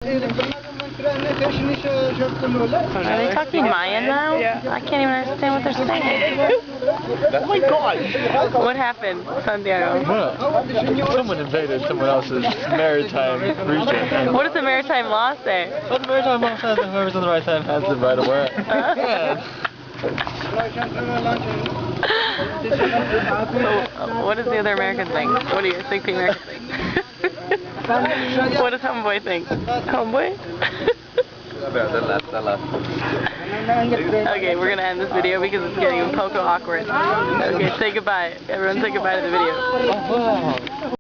Are they talking Mayan now? Yeah. I can't even understand what they're saying. Oh my gosh! What happened, Santiago? Well, someone invaded someone else's maritime region. And What does the maritime law say? well, the maritime law says that whoever's on the right side has the right of way. So, what does the other American think? What do you think the American think? What does Homeboy think? Homeboy? Okay, we're gonna end this video because it's getting poco awkward. Okay, say goodbye. Everyone say goodbye to the video.